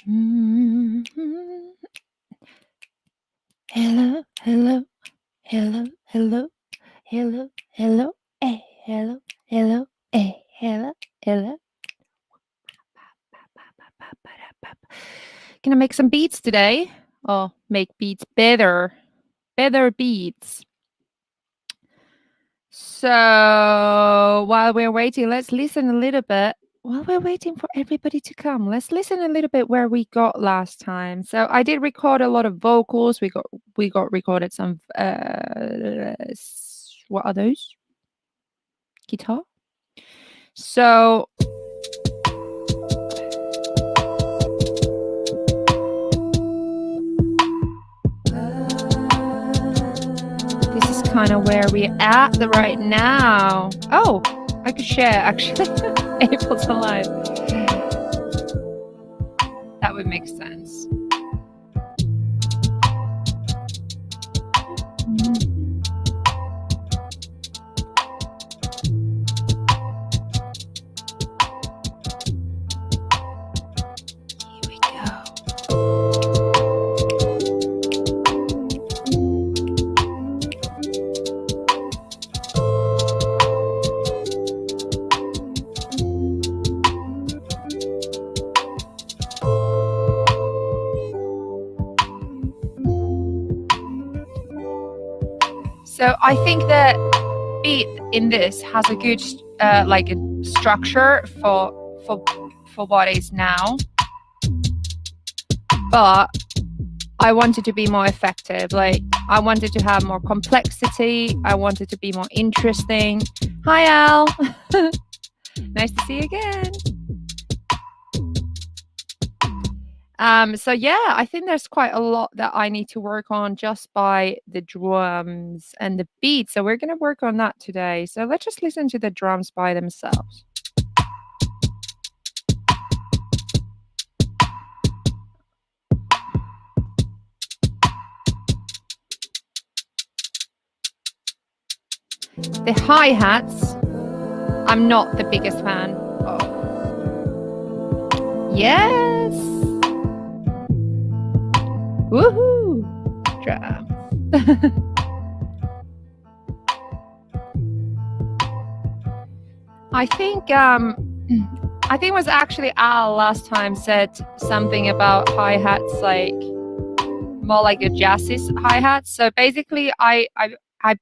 Hello, hello, hello, hello, hello, hello, hey, hello, hello, hey, hello, hello. Gonna make some beats today. Oh, make beats better. Better beats. So while we're waiting, let's listen a little bit. While we're waiting for everybody to come, let's listen a little bit where we got last time. So I did record a lot of vocals. We got recorded some what are those? Guitar. So this is kind of where we're at right now. Oh, I could share actually. Ableton Live. That would make sense. Here we go. So I think that beat in this has a good like a structure for what is now, but I wanted to be more effective. Like I wanted to have more complexity. I wanted to be more interesting. Hi Al. Nice to see you again. So yeah, I think there's quite a lot that I need to work on just by the drums and the beat. So we're going to work on that today. So let's just listen to the drums by themselves. The hi-hats, I'm not the biggest fan of. Yes! Woohoo! Drums. I think it was actually Al last time said something about hi-hats, like more like a jazzy hi-hat. So basically I've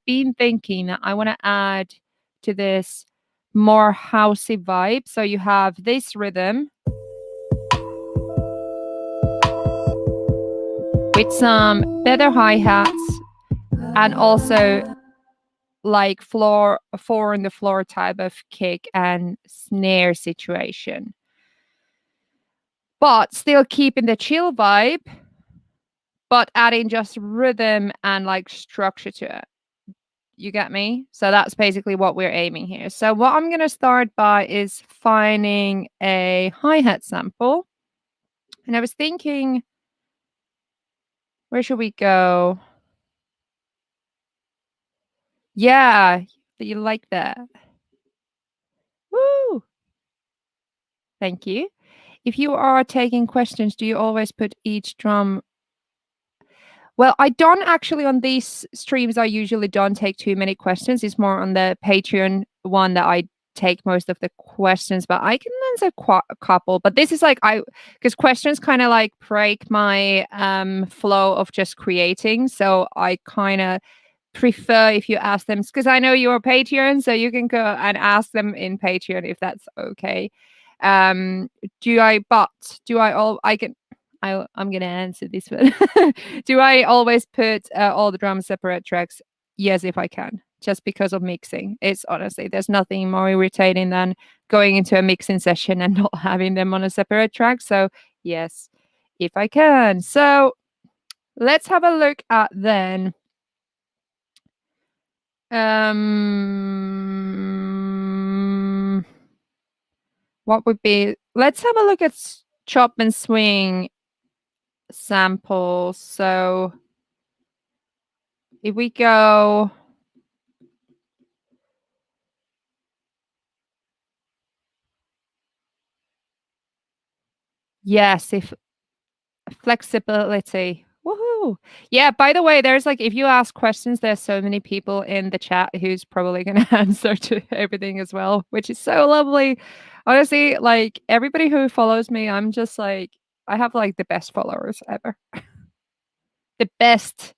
been thinking that I want to add to this more housey vibe. So you have this rhythm with some better hi-hats and also like four on the floor type of kick and snare situation. But still keeping the chill vibe, but adding just rhythm and like structure to it. You get me? So that's basically what we're aiming here. So what I'm going to start by is finding a hi-hat sample. And I was thinking, where should we go? Yeah, you like that. Woo! Thank you. If you are taking questions, do you always put each drum? Well, I don't actually on these streams. I usually don't take too many questions. It's more on the Patreon one that I take most of the questions, but I can answer a couple. But this is like because questions kind of like break my flow of just creating. So I kind of prefer if you ask them because I know you're a Patreon, so you can go and ask them in Patreon if that's okay. I'm gonna answer this one. Do I always put all the drums separate tracks? Yes, if I can, just because of mixing. It's honestly, there's nothing more irritating than going into a mixing session and not having them on a separate track. So yes, if I can. So let's have a look at then. What would be? Let's have a look at chop and swing samples. So if we go, yes, flexibility. Woohoo! Yeah, by the way, there's like if you ask questions, there's so many people in the chat who's probably gonna answer to everything as well, which is so lovely. Honestly, like everybody who follows me, I'm just like I have like the best followers ever. The best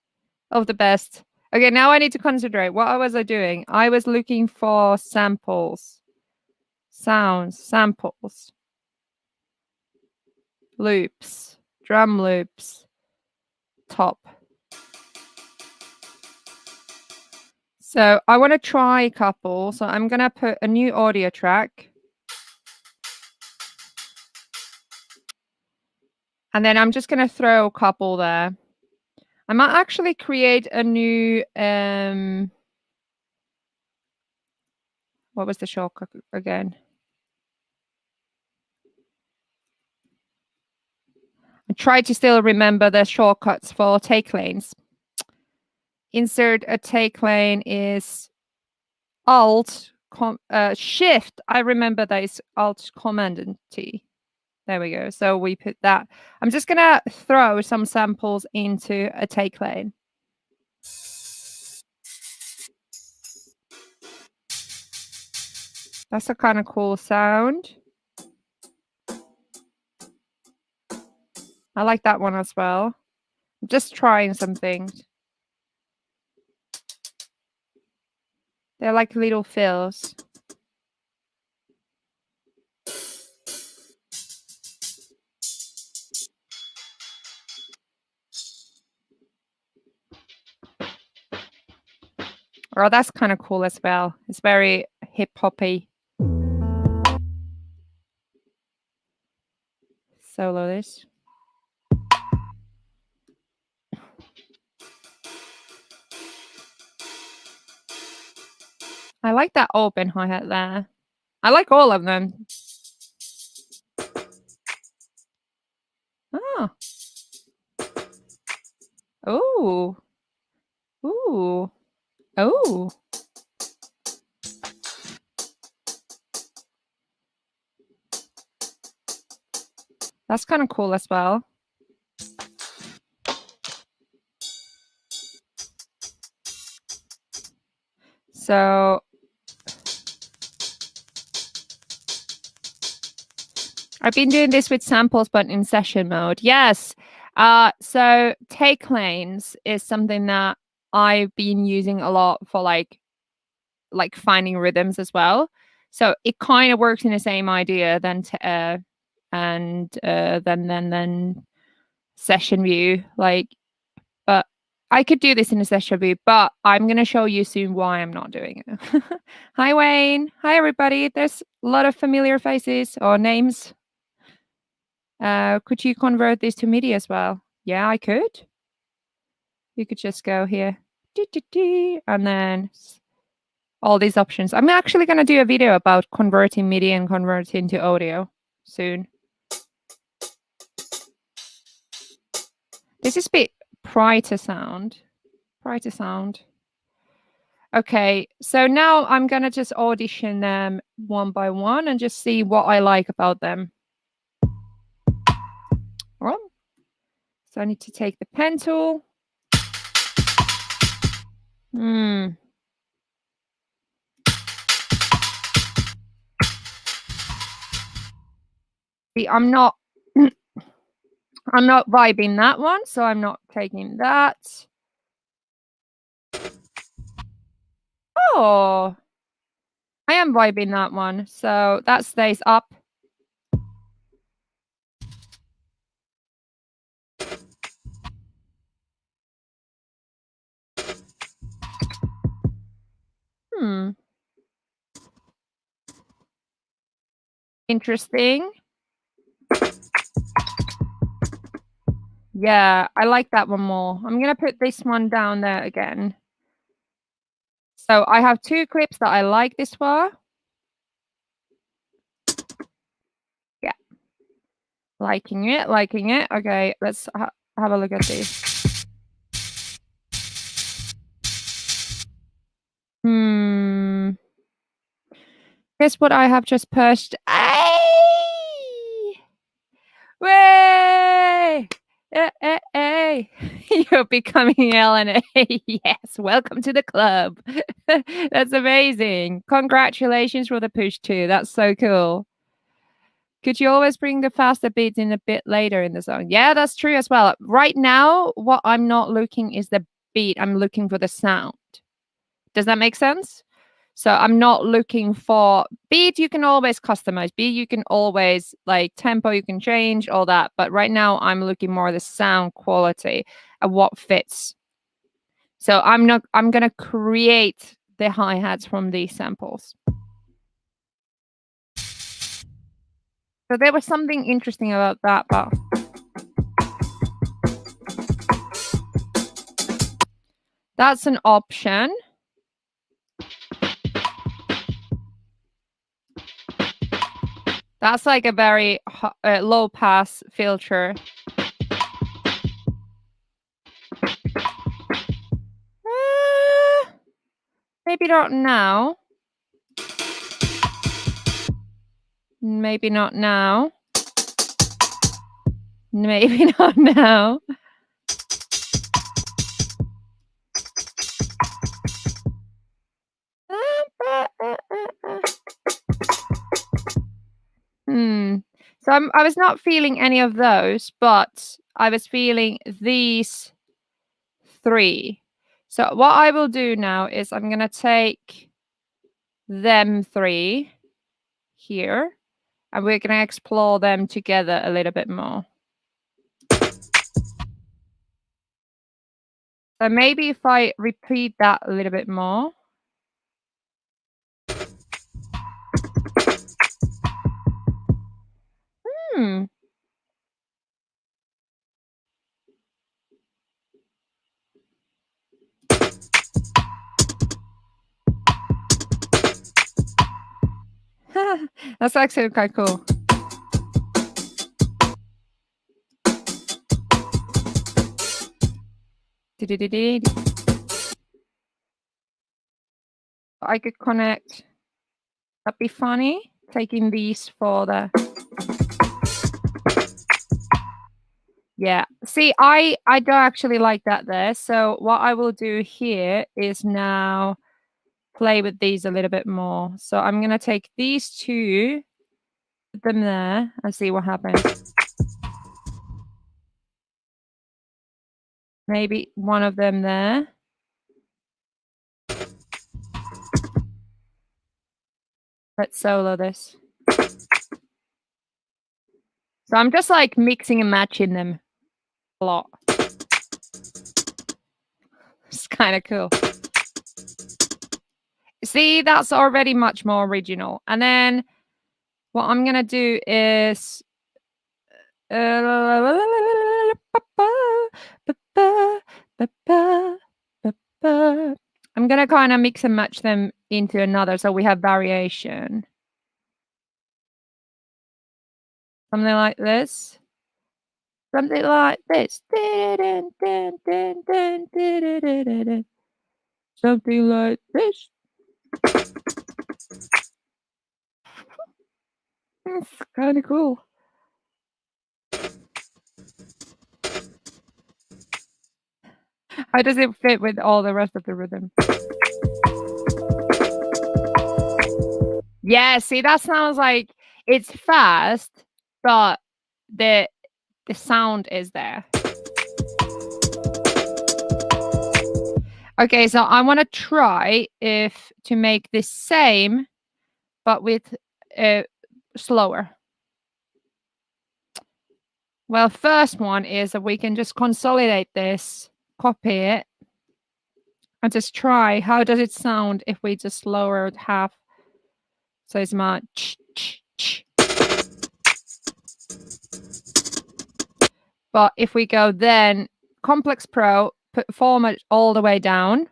of the best. Okay, now I need to concentrate. What was I doing? I was looking for samples, sounds, samples, loops, drum loops, top. So I want to try a couple. So I'm going to put a new audio track. And then I'm just going to throw a couple there. I might actually create a new, what was the shortcut again? I try to still remember the shortcuts for take lanes. Insert a take lane is Alt, Shift. I remember that is Alt, Command, and T. There we go. So we put that. I'm just going to throw some samples into a take lane. That's a kind of cool sound. I like that one as well. I'm just trying some things. They're like little fills. Oh, that's kind of cool as well. It's very hip hoppy. Solo this. I like that open hi-hat there. I like all of them. Oh. Oh. Ooh. Oh. That's kind of cool as well. So I've been doing this with samples, but in session mode. Yes. So take lanes is something that I've been using a lot for like finding rhythms as well. So it kind of works in the same idea than then session view. Like, but I could do this in a session view, but I'm gonna show you soon why I'm not doing it. Hi Wayne. Hi everybody. There's a lot of familiar faces or names. Could you convert this to MIDI as well? Yeah, I could. You could just go here, and then all these options. I'm actually going to do a video about converting MIDI and converting to audio soon. This is a bit brighter sound. Brighter sound. Okay, so now I'm going to just audition them one by one and just see what I like about them. All right. So I need to take the pen tool. See, I'm not vibing that one, so I'm not taking that. Oh, I am vibing that one, so that stays up. Interesting. Yeah, I like that one more. I'm going to put this one down there again. So I have two clips that I like this far. Yeah. Liking it, liking it. Okay, let's have a look at this. Guess what I have just pushed? Ay! Way! You're becoming LNA. Yes, welcome to the club. That's amazing. Congratulations for the push too. That's so cool. Could you always bring the faster beats in a bit later in the song? Yeah, that's true as well. Right now, what I'm not looking is the beat. I'm looking for the sound. Does that make sense? So I'm not looking for beat. You can always customize beat. You can always like tempo. You can change all that. But right now I'm looking more the sound quality and what fits. So I'm gonna create the hi-hats from these samples. So there was something interesting about that, but that's an option. That's like a very low pass filter. Maybe not now. Maybe not now. Maybe not now. So I was not feeling any of those, but I was feeling these 3. So what I will do now is I'm gonna take them 3 here, and we're gonna explore them together a little bit more. So maybe if I repeat that a little bit more. That's actually quite cool. I could connect. That'd be funny. Taking these for the. Yeah. See, I don't actually like that there. So what I will do here is now play with these a little bit more. So I'm gonna take these 2, put them there, and see what happens. Maybe one of them there. Let's solo this. So I'm just like mixing and matching them a lot. It's kind of cool. See, that's already much more original. And then what I'm gonna do is I'm gonna kind of mix and match them into another so we have variation. Something like this. Something like this. Something like this. It's kind of cool. How does it fit with all the rest of the rhythm? Yeah, see, that sounds like it's fast, but the sound is there. Okay, so I want to try if to make the same, but with slower. Well, first one is that we can just consolidate this, copy it, and just try how does it sound if we just lower it half. So it's my But if we go then Complex Pro, put format all the way down.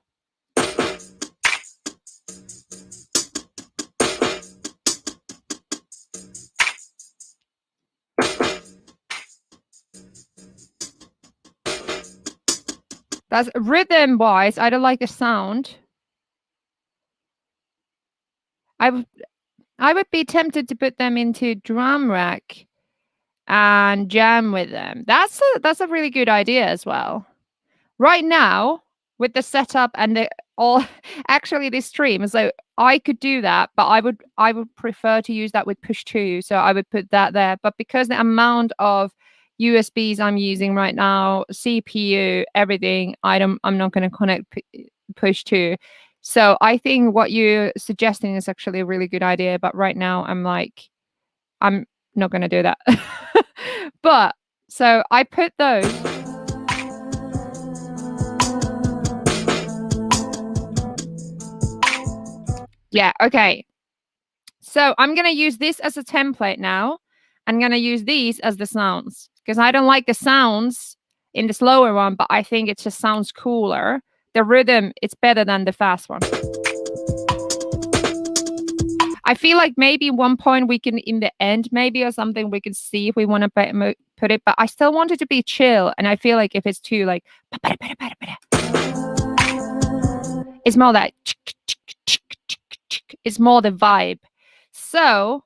That's rhythm wise, I don't like the sound. I would be tempted to put them into drum rack and jam with them. That's a really good idea as well. right now with the setup and the all actually this stream, so I could do that, but I would prefer to use that with push 2, so I would put that there. But because the amount of USBs I'm using right now, CPU, everything, I'm not going to connect push 2. So I think what you're suggesting is actually a really good idea, but right now I'm like, I'm not going to do that. But so I put those. Yeah, okay. So I'm going to use this as a template now. I'm going to use these as the sounds because I don't like the sounds in the slower one, but I think it just sounds cooler. The rhythm, it's better than the fast one. I feel like maybe one point we can, in the end, maybe or something, we can see if we want to put it, but I still want it to be chill. And I feel like if it's too like, it's more that, it's more the vibe. So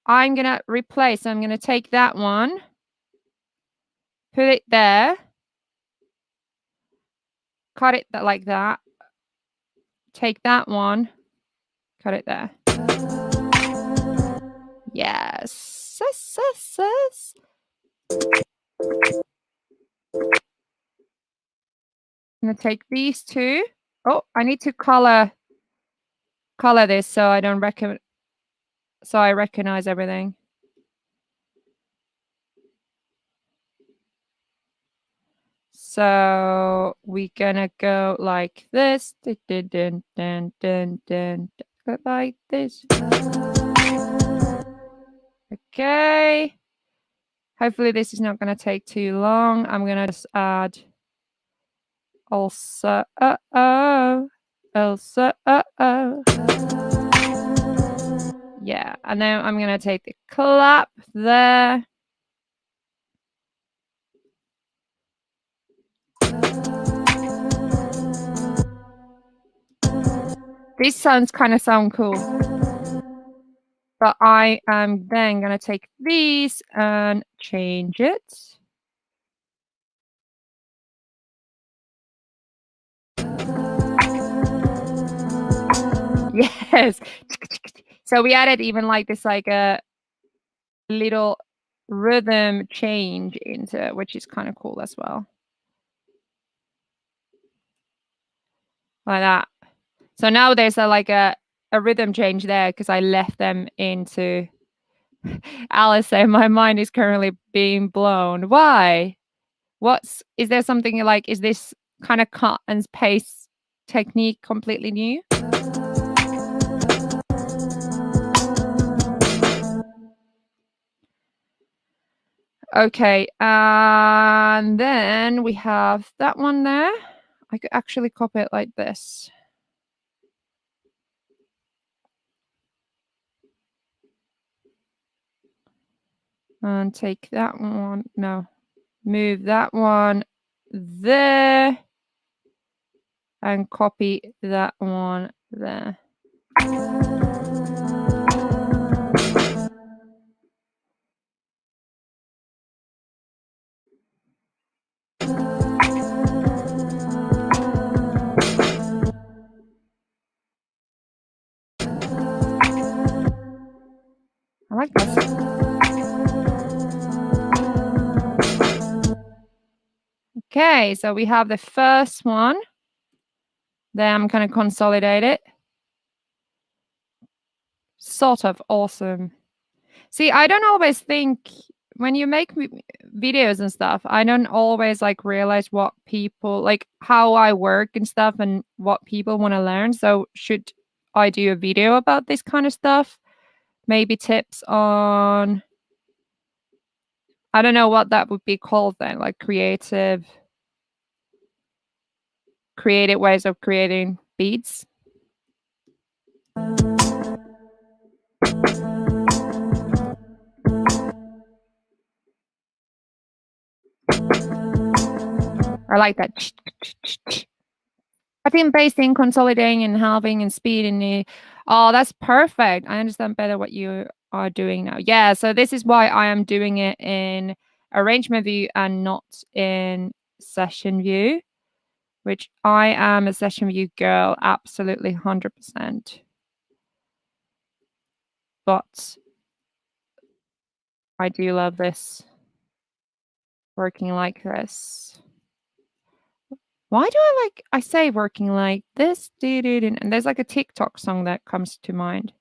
I'm going to replace, I'm going to take that one, put it there, cut it like that, take that one, cut it there. Yes. I'm going to take these two. Oh, I need to color this so I don't so I recognize everything. So we're gonna go like this, like this. Okay. Hopefully this is not gonna take too long. I'm gonna just add also yeah, and then I'm gonna take the clap there. These sounds kind of sound cool. But I am then gonna take these and change it. Yes. So we added even like this, like a little rhythm change into it, which is kind of cool as well. Like that. So now there's like a rhythm change there because I left them into Alice saying my mind is currently being blown. Why? Is there something like, is this kind of cut and paste technique completely new? Okay, and then we have that one there. I could actually copy it like this. And take that one, no, move that one there and copy that one there. I like this. Okay, so we have the first one. Then I'm going to consolidate it. Sort of awesome. See, I don't always think when you make videos and stuff, I don't always like realize what people like, how I work and stuff and what people want to learn. So should I do a video about this kind of stuff? Maybe tips on, I don't know what that would be called then, like creative ways of creating beats. I like that. Cutting, pasting, consolidating, and halving and speeding it. Oh, that's perfect. I understand better what you are doing now. Yeah, so this is why I am doing it in arrangement view and not in session view, which I am a session view girl, absolutely 100%. But I do love this, working like this. Why do I say working like this? And there's like a TikTok song that comes to mind.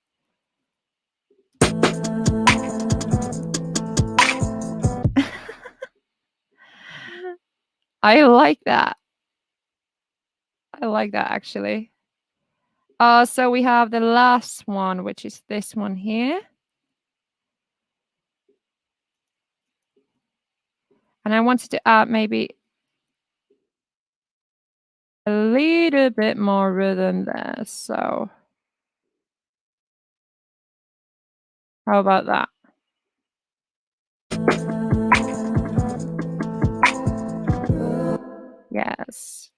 I like that. I like that actually. So we have the last one, which is this one here. And I wanted to add maybe a little bit more rhythm there. So how about that? Yes.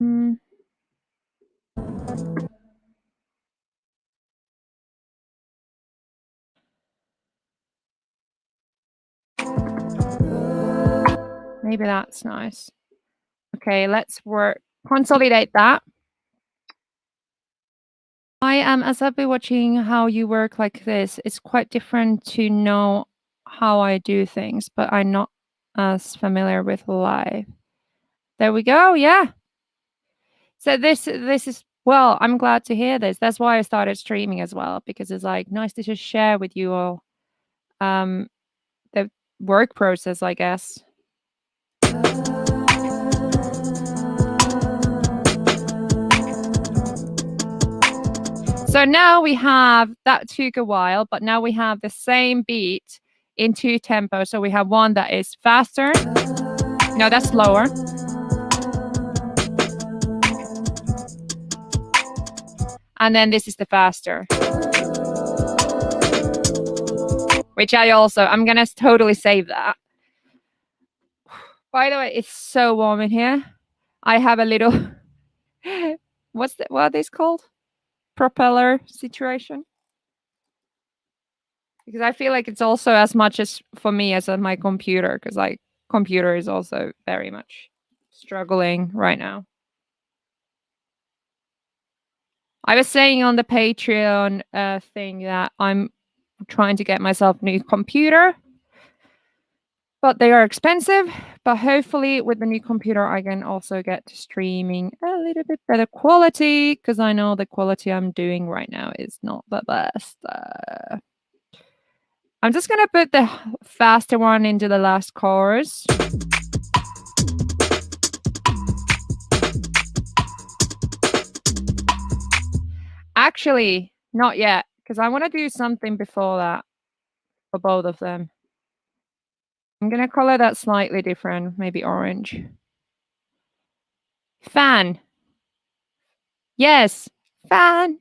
Mm. Maybe that's nice. Okay, let's consolidate that. As I've been watching how you work like this, it's quite different to know how I do things, but I'm not as familiar with live. There we go. Yeah. So this is, well, I'm glad to hear this. That's why I started streaming as well, because it's like nice to just share with you all the work process, I guess. So now we have, that took a while, but now we have the same beat in 2 tempos. So we have one that is faster. No, that's slower. And then this is the faster. Which I'm going to totally save that. By the way, it's so warm in here. I have a little, what are these called? Propeller situation. Because I feel like it's also as much as for me as my computer, because like computer is also very much struggling right now. I was saying on the Patreon thing that I'm trying to get myself a new computer, but they are expensive. But hopefully with the new computer, I can also get to streaming a little bit better quality, because I know the quality I'm doing right now is not the best. I'm just going to put the faster one into the last chorus. Actually, not yet, because I want to do something before that for both of them. I'm going to color that slightly different, maybe orange. Fan. Yes. Fan.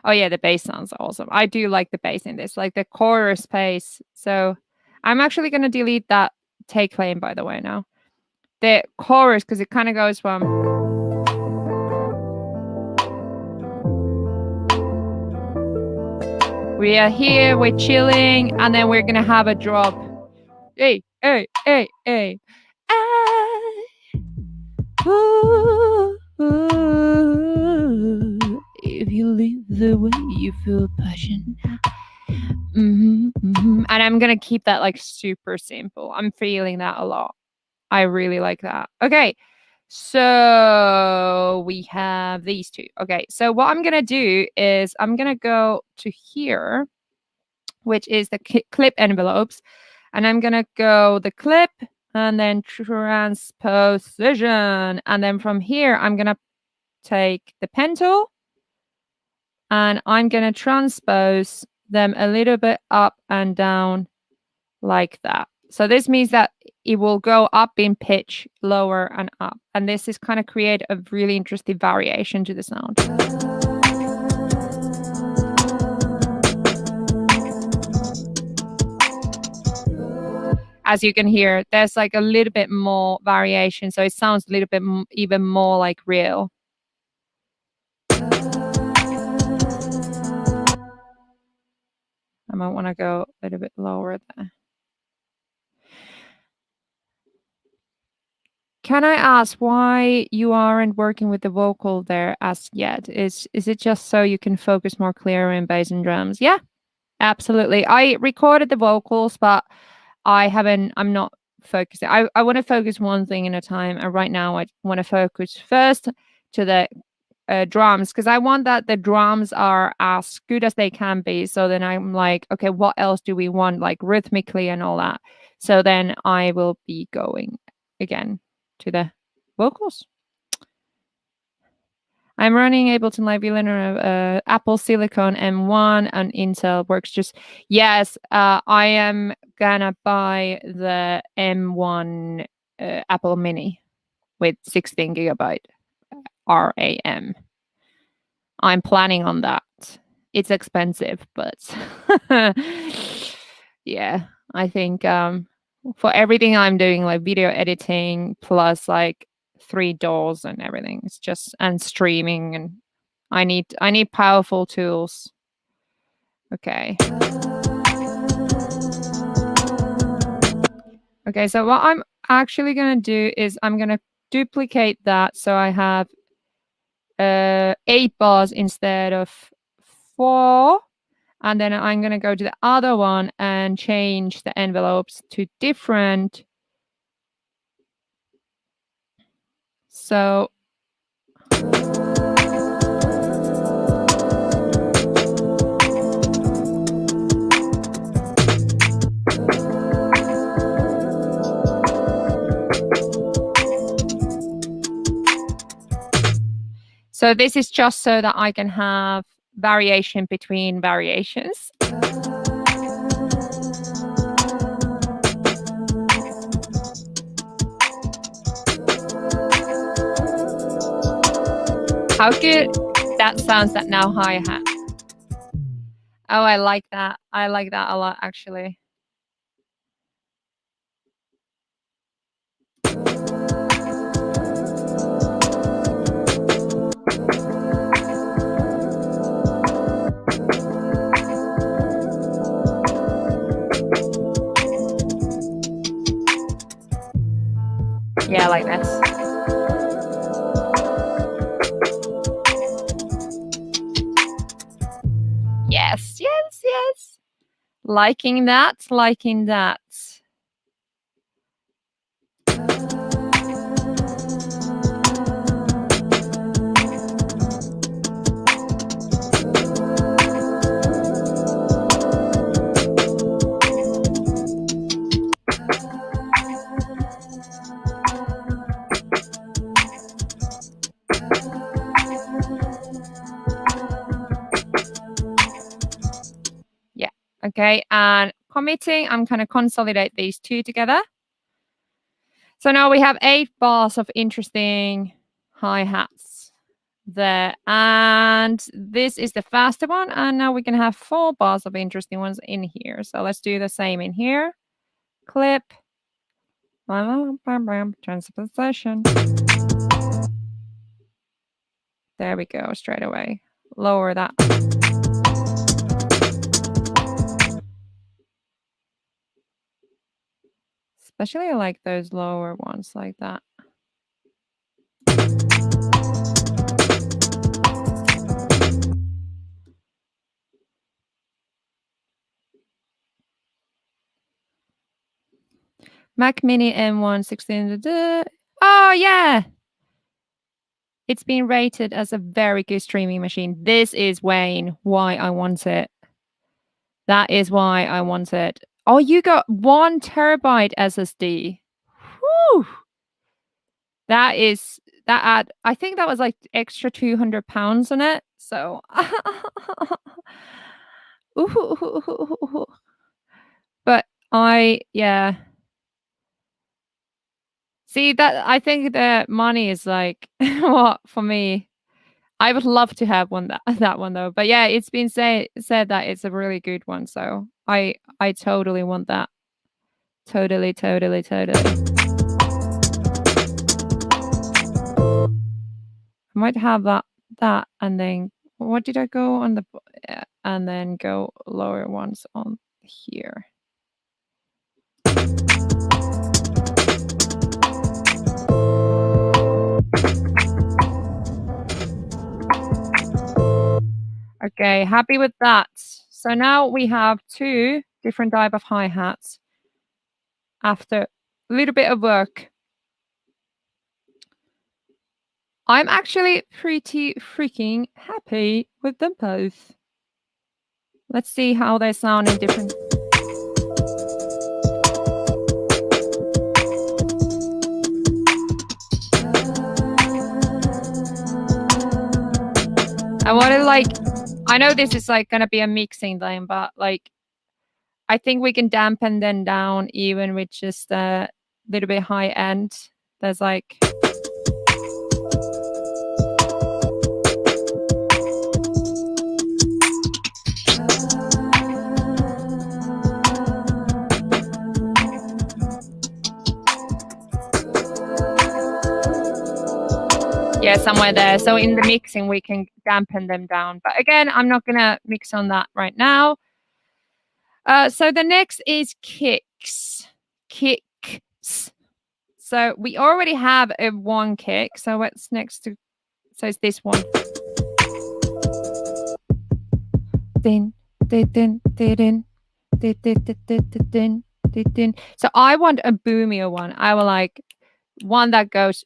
Oh yeah, the bass sounds awesome. I do like the bass in this, like the chorus bass. So I'm actually going to delete that take claim, by the way, now. The chorus, because it kind of goes from... We are here, we're chilling, and then we're going to have a drop. Hey. If you live the way you feel passion. And I'm going to keep that like super simple. I'm feeling that a lot. I really like that. Okay. So we have these two. Okay. So what I'm going to do is I'm going to go to here, which is the clip envelopes. And I'm going to go the clip and then transposition. And then from here, I'm going to take the pen tool and I'm going to transpose them a little bit up and down like that. So this means that it will go up in pitch, lower and up. And this is kind of create a really interesting variation to the sound. As you can hear, there's like a little bit more variation. So it sounds a little bit even more like real. I might want to go a little bit lower there. Can I ask why you aren't working with the vocal there as yet? Is it just so you can focus more clear in bass and drums? Yeah, absolutely. I recorded the vocals, but I'm not focusing. I want to focus one thing at a time. And right now I want to focus first to the drums, because I want that the drums are as good as they can be. So then I'm like, okay, what else do we want, like rhythmically and all that? So then I will be going again to the vocals. I'm running Ableton Live Listener, Apple Silicon M1 and Intel works just. Yes, I am gonna buy the M1 Apple Mini with 16 GB RAM. I'm planning on that. It's expensive, but yeah, I think for everything I'm doing, like video editing plus like 3 DAWs and everything, it's just and streaming, and I need powerful tools. Okay. Okay, so what I'm actually gonna do is I'm gonna duplicate that so I have 8 bars instead of 4. And then I'm going to go to the other one and change the envelopes to different. So this is just so that I can have variation between variations. How good that sounds, that now hi-hat. Oh, I like that. I like that a lot, actually. Yeah, like this. Yes, yes, yes. Liking that, liking that. Yeah, okay, and committing, I'm going to consolidate these two together. So now we have 8 bars of interesting hi-hats there. And this is the faster one. And now we can have 4 bars of interesting ones in here. So let's do the same in here. Clip. Transposition. There we go, straight away. Lower that. Especially I like those lower ones like that. Mac Mini M1 16. Oh, yeah. It's been rated as a very good streaming machine. This is, Wayne, why I want it. That is why I want it. Oh, you got 1 terabyte SSD. Whew. That is, I think that was like extra £200 on it. So, but yeah. See, that I think the money is like what for me. I would love to have one that one though. But yeah, it's been said that it's a really good one. So I totally want that. Totally. I might have that that, and then what did I go on the and then go lower ones on here. Okay, happy with that. So now we have 2 different type of hi-hats after a little bit of work. I'm actually pretty freaking happy with them both. Let's see how they sound in different. I want to like, I know this is like gonna be a mixing thing, but like, I think we can dampen them down even with just a little bit high end. There's like. Yeah, somewhere there. So in the mixing, we can dampen them down. But again, I'm not gonna mix on that right now. So the next is kicks. Kicks. So we already have a 1 kick. So what's next to? So it's this one. Din, din, din, din, din, din, din, din. So I want a boomier one. I will like one that goes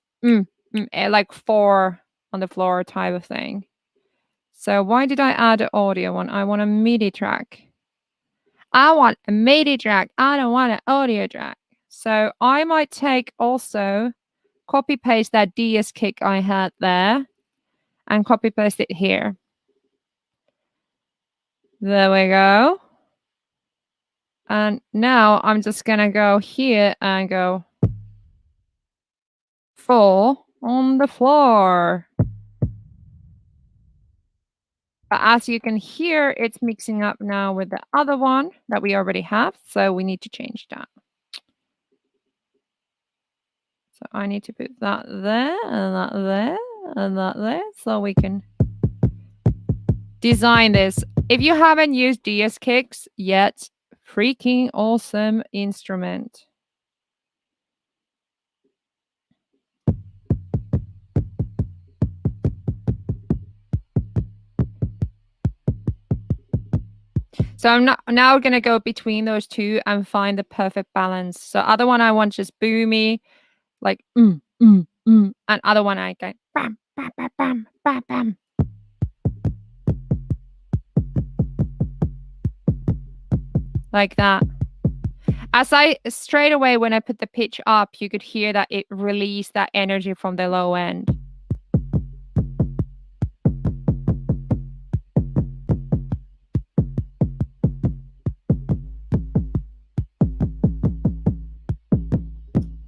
like 4 on the floor type of thing. So why did I add an audio one? I want a MIDI track. I want a MIDI track. I don't want an audio track. So I might take also, copy paste that DS kick I had there and copy paste it here. There we go. And now I'm just gonna go here and go 4 on the floor. But as you can hear, it's mixing up now with the other one that we already have. So we need to change that. So I need to put that there and that there and that there so we can design this. If you haven't used DS Kicks yet, freaking awesome instrument. So I'm now going to go between those two and find the perfect balance. So other one I want just boomy, like and other one I go bam, bam, bam, bam, bam, bam. Like that. As I straight away when I put the pitch up, you could hear that it released that energy from the low end.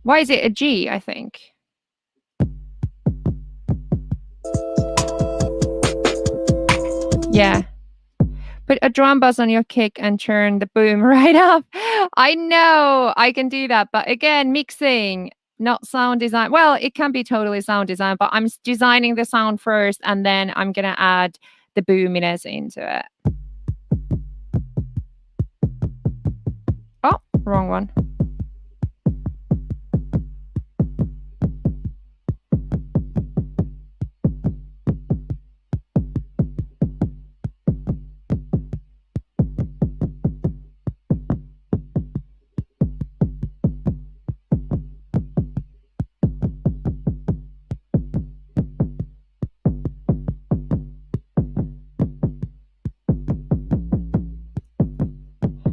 Why is it a G, I think? Yeah. Put a drum buzz on your kick and turn the boom right up. I know I can do that. But again, mixing, not sound design. Well, it can be totally sound design, but I'm designing the sound first and then I'm going to add the boominess into it. Oh, wrong one.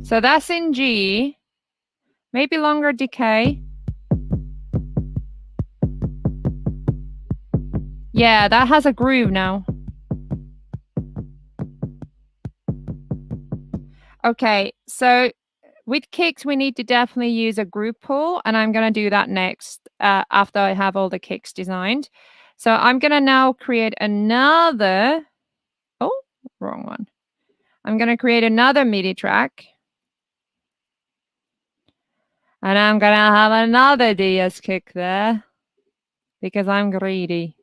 So that's in G, maybe longer decay. Yeah, that has a groove now. Okay, so with kicks, we need to definitely use a group pull, and I'm going to do that next after I have all the kicks designed. So I'm going to now create another, oh, wrong one. I'm going to create another MIDI track. And I'm going to have another DS kick there because I'm greedy.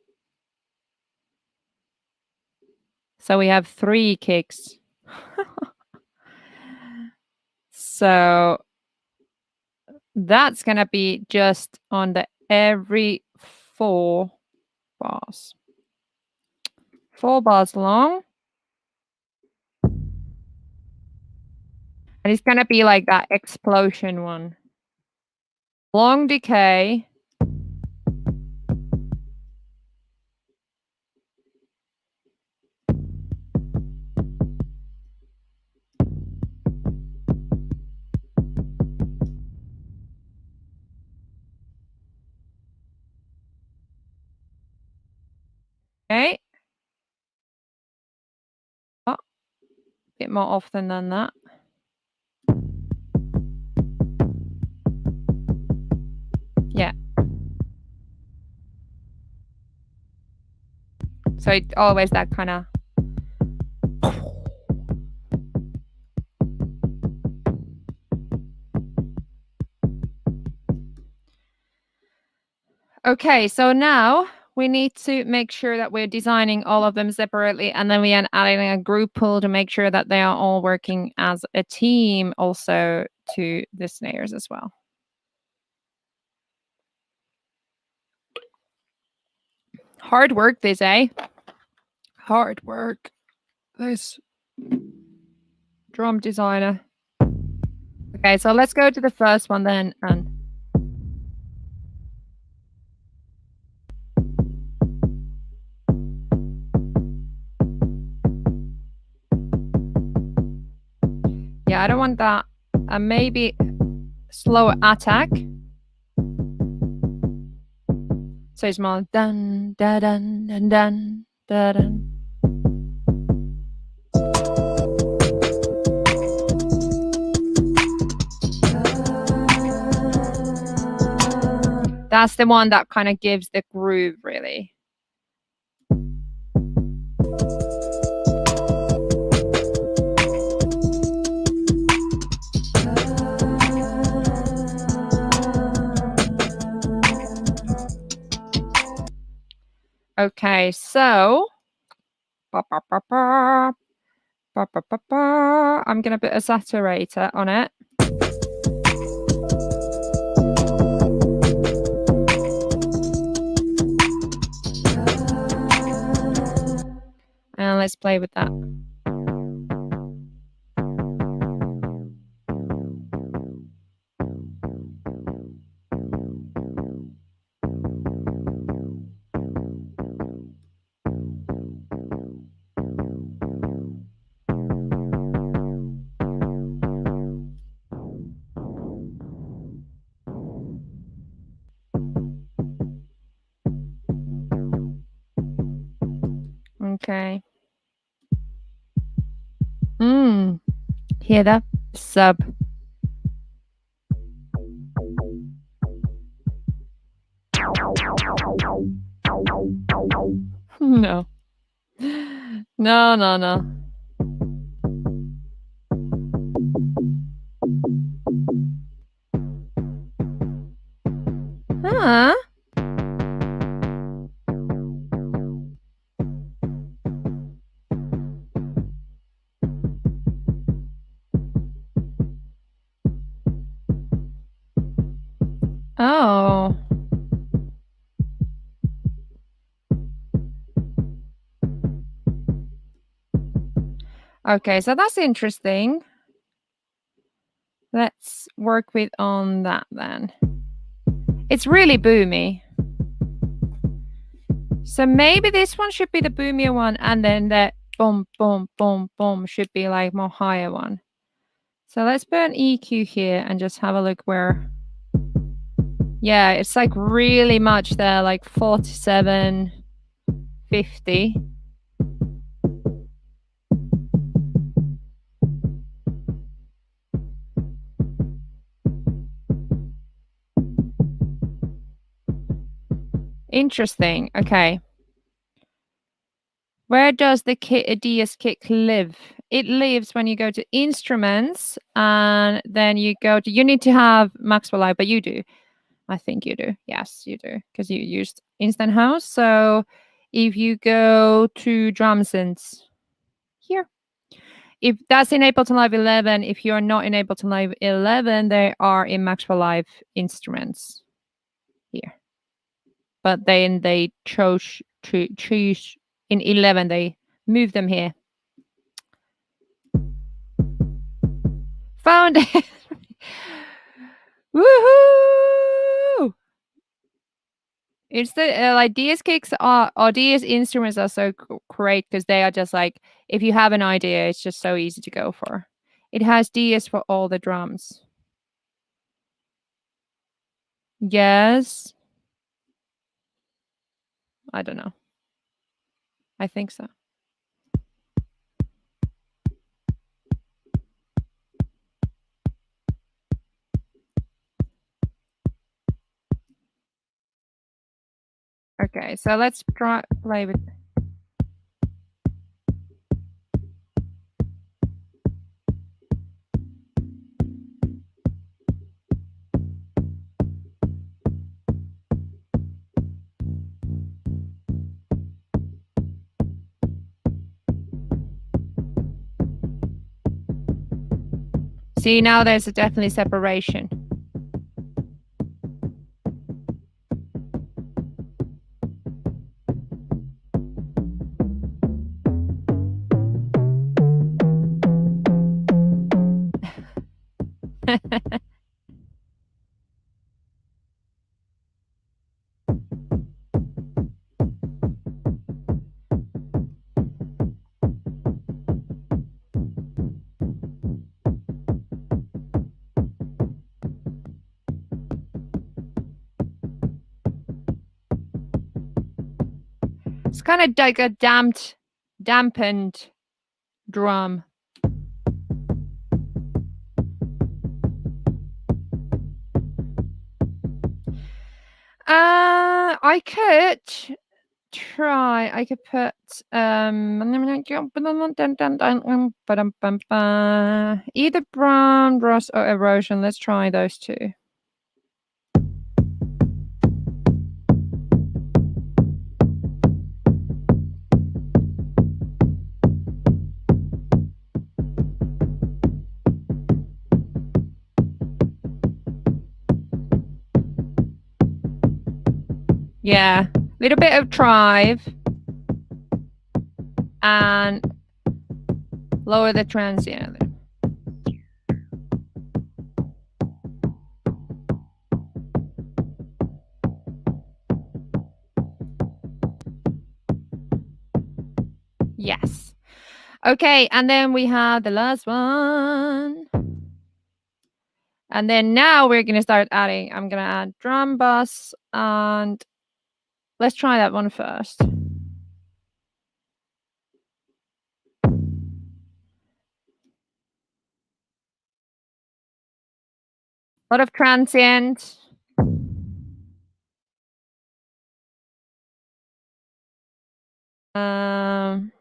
So we have 3 kicks. So that's gonna be just on the every 4 bars. 4 bars long. And it's gonna be like that explosion one. Long decay. Okay. Oh, a bit more often than that. Yeah. So it always that kind of. Okay, so now we need to make sure that we're designing all of them separately, and then we are adding a group pull to make sure that they are all working as a team also to the snares as well. Hard work this, eh? Hard work. This drum designer. Okay, so let's go to the first one then. And yeah, I don't want that. Maybe slower attack. So it's more dun da dun dun dun da dun. That's the one that kind of gives the groove, really. Okay, so I'm gonna put a saturator on it. And let's play with that. Okay. Hear that? Sub. No. No, no, no. Huh? Oh. Okay, so that's interesting. Let's work with on that then. It's really boomy. So maybe this one should be the boomier one, and then the boom, boom, boom, boom should be like more higher one. So let's put an EQ here and just have a look where. Yeah, it's like really much there, like 47, 50. Interesting. Okay. Where does the DS kick live? It lives when you go to instruments, and then you go to. You need to have Maxwell Live, but you do. I think you do. Yes, you do, because you used Instant House. So if you go to drum synths, If that's in Ableton Live 11, if you're not in Ableton Live 11, they are in Maxwell Live instruments here. But then they chose to choose in 11, they move them here. Found it! Woohoo! It's the like DS kicks are or DS instruments are so great because they are just like if you have an idea, it's just so easy to go for. It has DS for all the drums. Yes. I don't know. I think so. Okay, so let's try play with. See, now there's a definitely separation. It's kind of like a dampened drum. I could try. I could put either brown, brass, or erosion. Let's try those two. Yeah, little bit of drive and lower the transient. Yes. Okay, and then we have the last one. And then now we're going to start adding, I'm going to add drum, bass, and let's try that one first. A lot of transient. Um,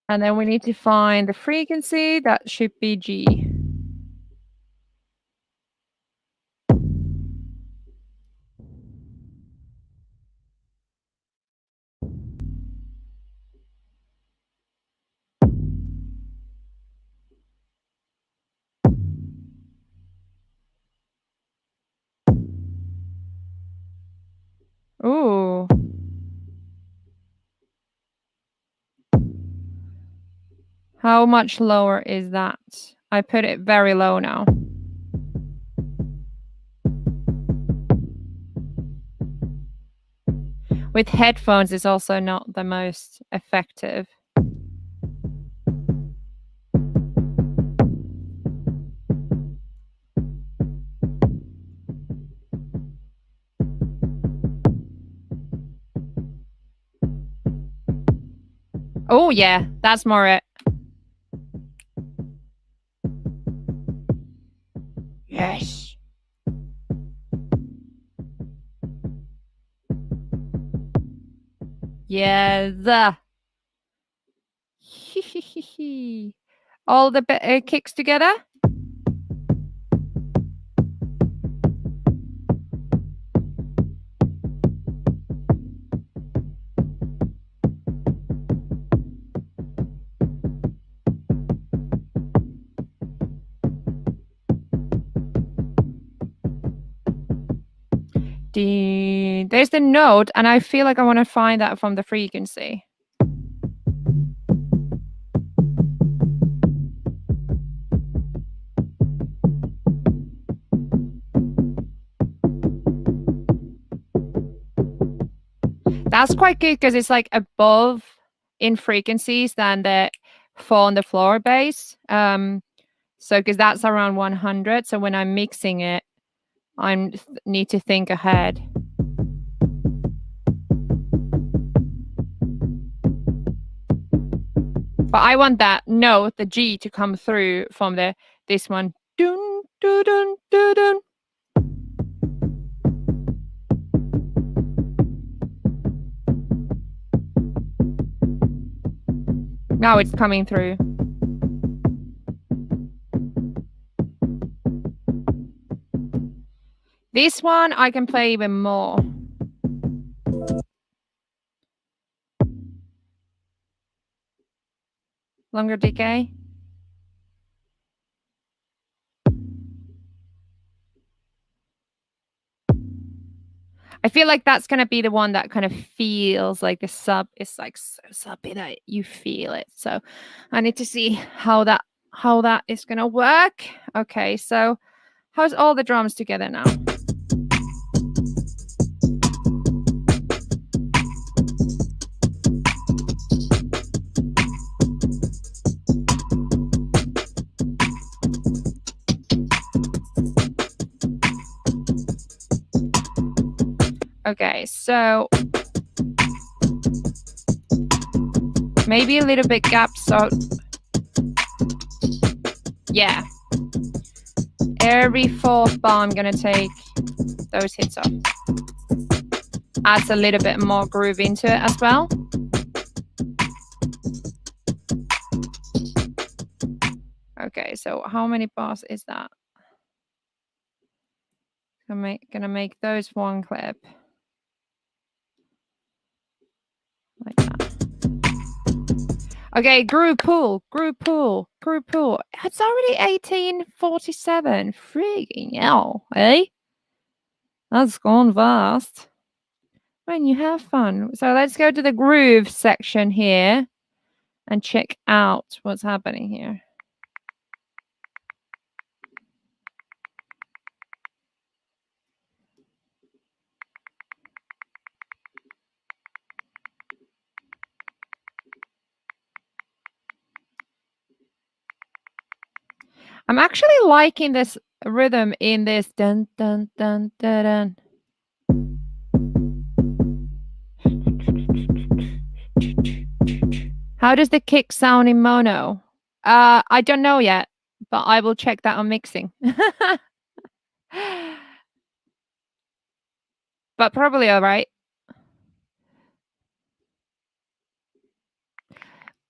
and then we need to find the frequency. That should be G. Ooh. How much lower is that? I put it very low now. With headphones, it's also not the most effective. Oh, yeah, that's more it. Yes. Yes. All the kicks together. D. There's the note, and I feel like I want to find that from the frequency. That's quite good because it's like above in frequencies than the 4 on the floor bass. So because that's around 100. So when I'm mixing it, I need to think ahead. But I want that note, the G, to come through from this one. Dun, dun, dun, dun, dun. Now it's coming through. This one I can play even more. Longer decay. I feel like that's going to be the one that kind of feels like the sub is like so subby that you feel it. So I need to see how that is going to work. Okay, so how's all the drums together now? Okay, so maybe a little bit gap, so yeah. Every fourth bar I'm gonna take those hits off. Adds a little bit more groove into it as well. Okay, so how many bars is that? Gonna make those one clip. Like that. Okay, groove pool. It's already 1847. Freaking hell, eh? That's gone fast. When you have fun. So let's go to the groove section here and check out what's happening here. I'm actually liking this rhythm in this dun dun dun dun dun. How does the kick sound in mono? I don't know yet, but I will check that on mixing. But probably all right.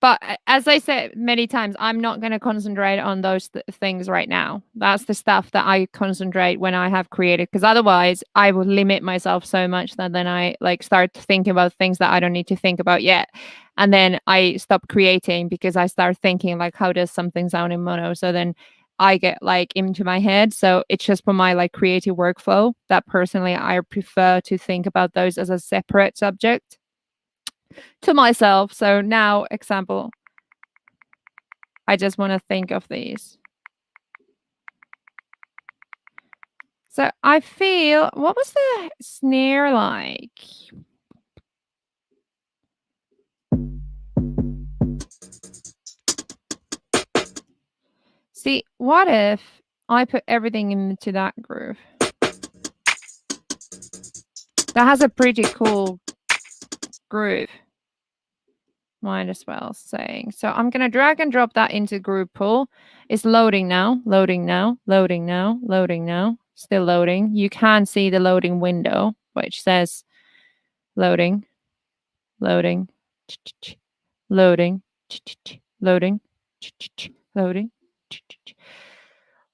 But as I said many times, I'm not going to concentrate on those things right now. That's the stuff that I concentrate when I have created, because otherwise I would limit myself so much that then I like start thinking about things that I don't need to think about yet. And then I stop creating because I start thinking like, how does something sound in mono? So then I get like into my head. So it's just for my like creative workflow that personally I prefer to think about those as a separate subject to myself. So now, example, I just want to think of these. So I feel, what was the snare like? See, what if I put everything into that groove? That has a pretty cool groove. Might as well saying. So I'm going to drag and drop that into groove pool. It's loading now, loading now, loading now, loading now, still loading. You can see the loading window, which says loading, loading, loading, loading, loading.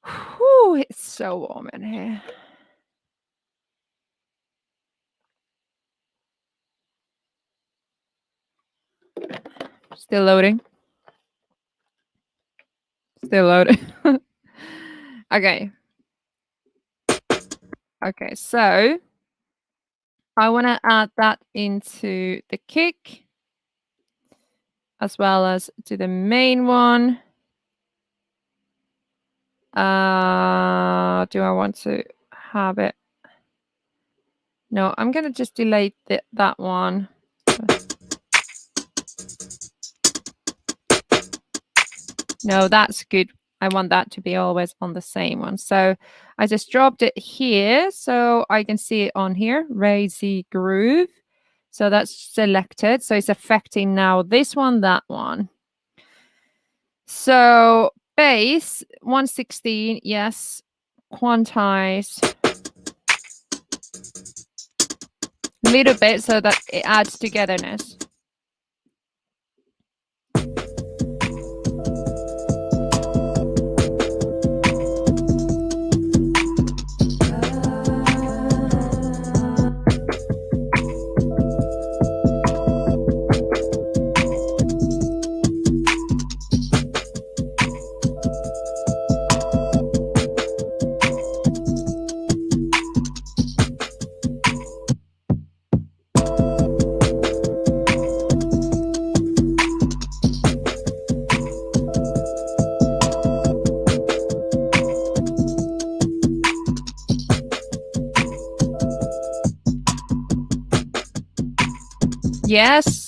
Whew, it's so warm in here. Still loading. Still loading. Okay. Okay, so I want to add that into the kick as well as to the main one. Do I want to have it? No, I'm going to just delete that one. No, that's good. I want that to be always on the same one. So I just dropped it here so I can see it on here, raise the groove. So that's selected. So it's affecting now this one, that one. So bass 116, yes. Quantize a little bit so that it adds togetherness. Yes.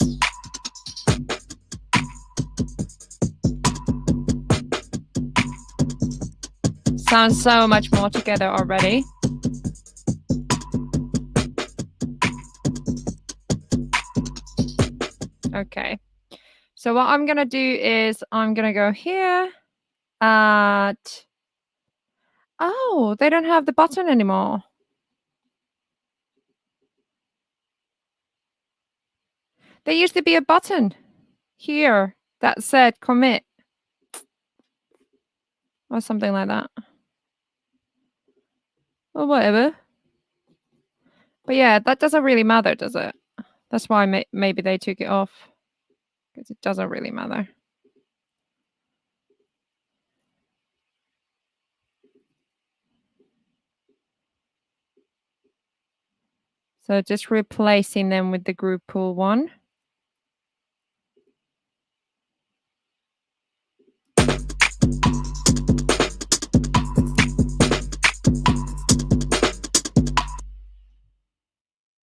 Sounds so much more together already. Okay. So what I'm going to do is I'm going to go here at... Oh, they don't have the button anymore. There used to be a button here that said commit or something like that. Or whatever. But yeah, that doesn't really matter, does it? That's why maybe they took it off. Because it doesn't really matter. So just replacing them with the group pool one.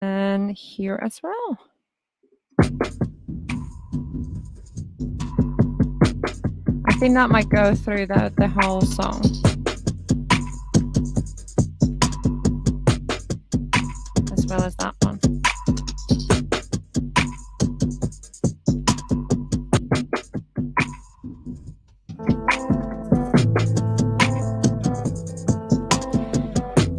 And here as well. I think that might go through the whole song. As well as that one.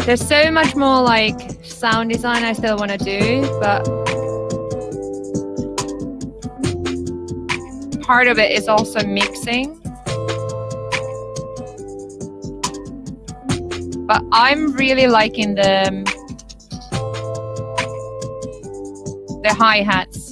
There's so much more like sound design I still want to do, but part of it is also mixing. But I'm really liking the hi-hats.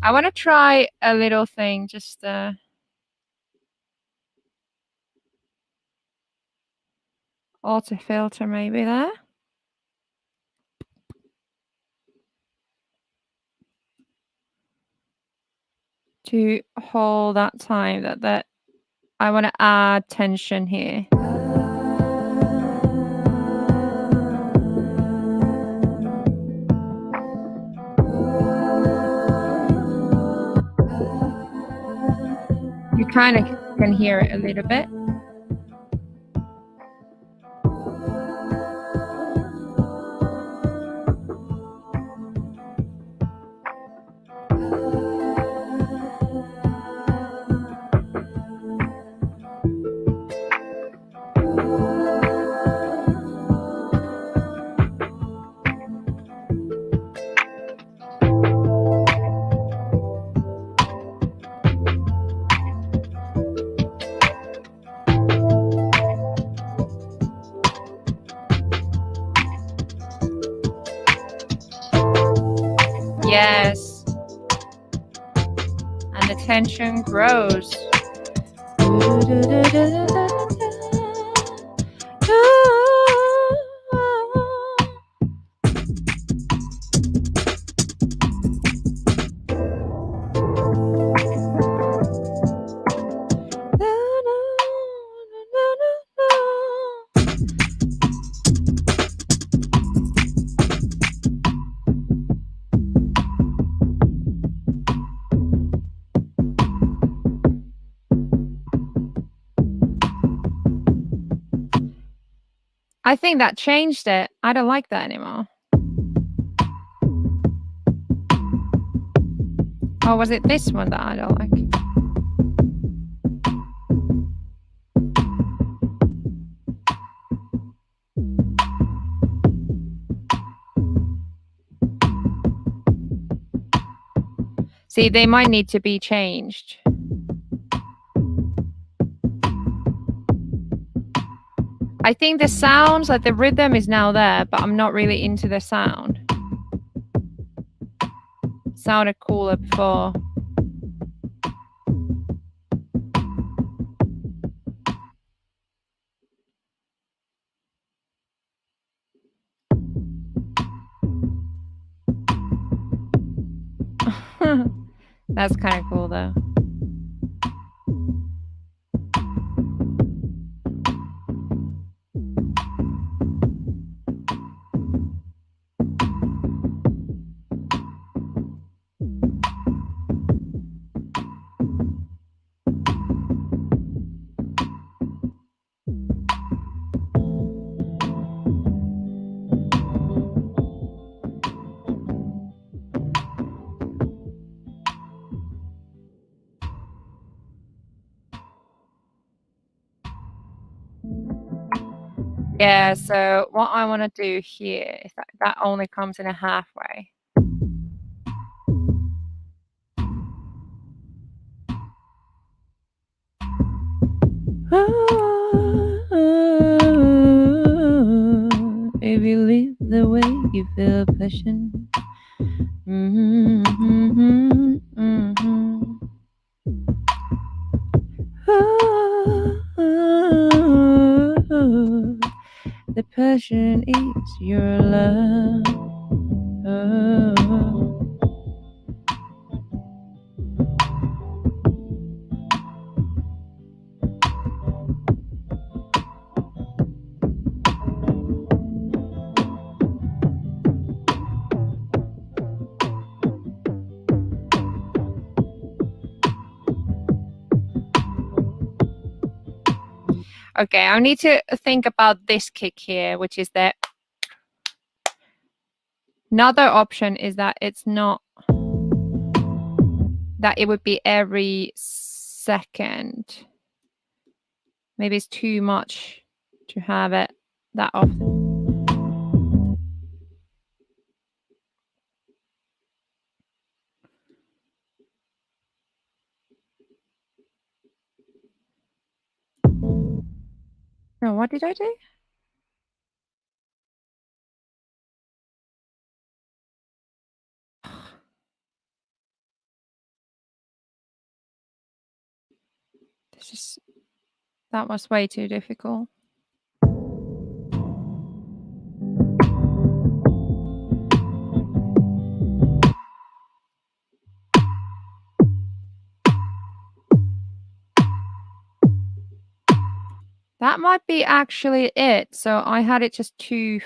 I want to try a little thing, just auto filter maybe there. To hold that time that I want to add tension here. You kind of can hear it a little bit. Yes. And the tension grows. I think that changed it. I don't like that anymore. Or was it this one that I don't like? See, they might need to be changed. I think the sounds, like the rhythm is now there, but I'm not really into the sound. It sounded cooler before. That's kind of cool though. Yeah, so what I want to do here is that only comes in a halfway. If you live the way you feel passion. The passion is your love. Okay, I need to think about this kick here, which is that another option is that it's not, that it would be every second. Maybe it's too much to have it that often. No, what did I do? That was way too difficult. That might be actually it. So I had it just too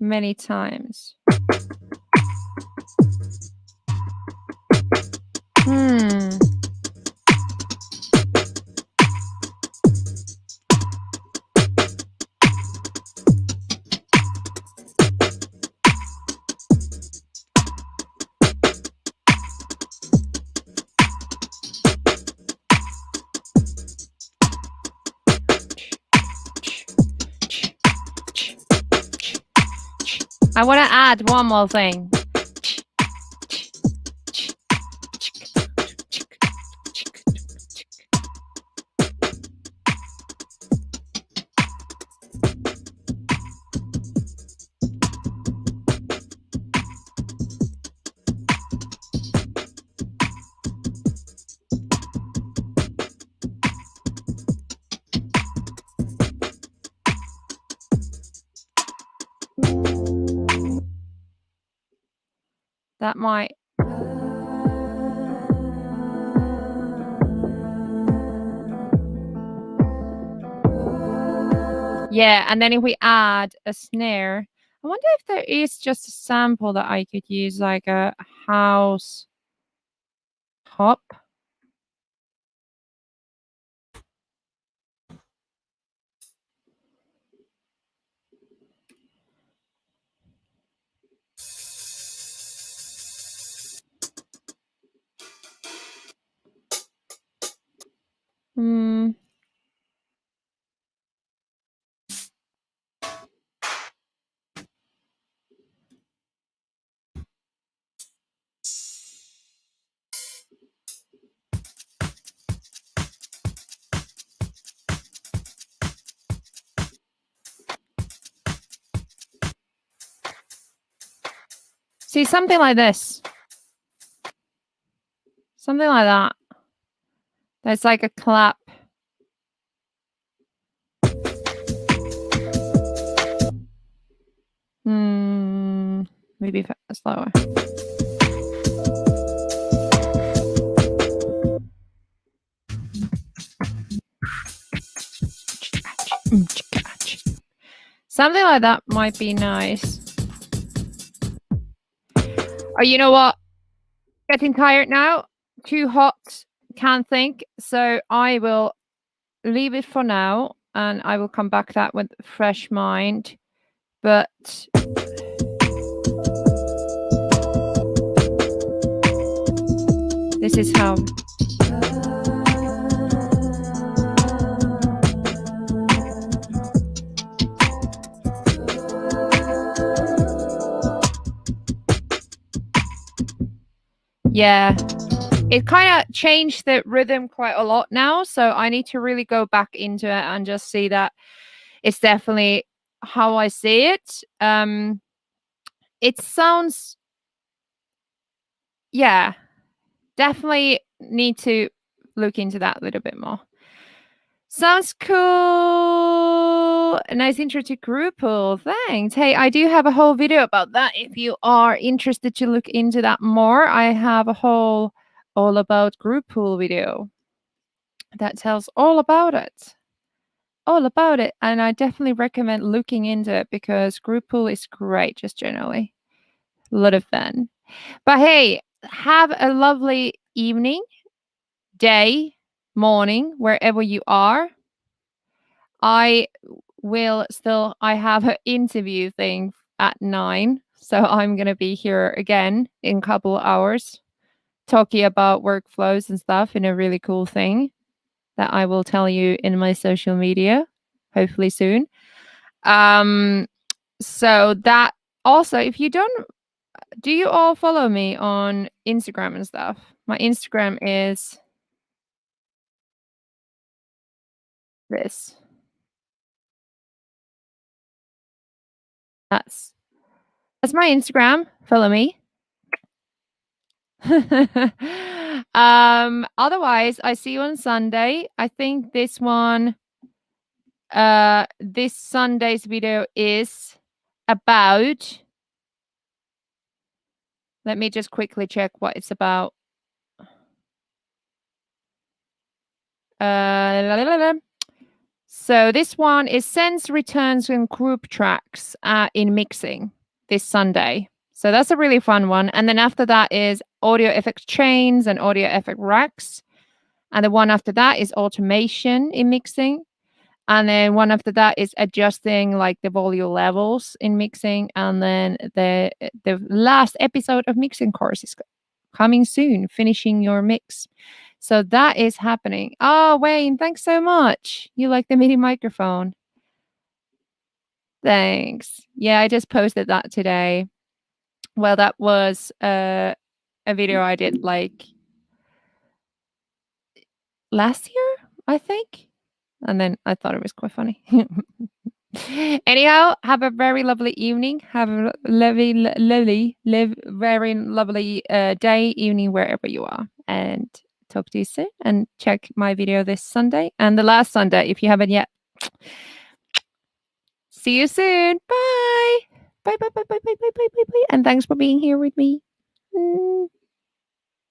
many times. I want to add one more thing. That might. Yeah, and then if we add a snare, I wonder if there is just a sample that I could use, like a house hop. Hmm. See, something like this. Something like that. There's like a clap. Maybe slower. Something like that might be nice. Oh, you know what? Getting tired now. Too hot. Can't think. So I will leave it for now, and I will come back to that with fresh mind. But this is how. Yeah, it kind of changed the rhythm quite a lot now, so I need to really go back into it and just see that it's definitely how I see it. It sounds, yeah, definitely need to look into that a little bit more. Sounds cool. A nice intro to Drupal. Thanks. Hey, I do have a whole video about that. If you are interested to look into that more, I have a whole all about Drupal video that tells all about it. All about it. And I definitely recommend looking into it because Drupal is great, just generally. A lot of fun. But hey, have a lovely evening, day, morning, wherever you are. I I have an interview thing at 9. So I'm going to be here again in a couple of hours talking about workflows and stuff in a really cool thing that I will tell you in my social media, hopefully soon. So that also, if you don't, do you all follow me on Instagram and stuff? My Instagram is this. That's that's my Instagram. Follow me. Otherwise, I see you on Sunday. I think this Sunday's video is about, let me just quickly check what it's about. La, la, la, la. So this one is sends, returns, and group tracks in mixing this Sunday. So that's a really fun one. And then after that is audio effects chains and audio effect racks. And the one after that is automation in mixing. And then one after that is adjusting like the volume levels in mixing. And then the last episode of mixing course is coming soon, finishing your mix. So that is happening. Oh, Wayne, thanks so much. You like the MIDI microphone. Thanks. Yeah, I just posted that today. Well, that was a video I did like last year, I think. And then I thought it was quite funny. Anyhow, have a very lovely evening. Have a very lovely day, evening, wherever you are. And talk to you soon. And check my video this Sunday and the last Sunday if you haven't yet. See you soon. Bye. Bye, bye, bye, bye, bye, bye, bye, bye, bye. And thanks for being here with me. Mm.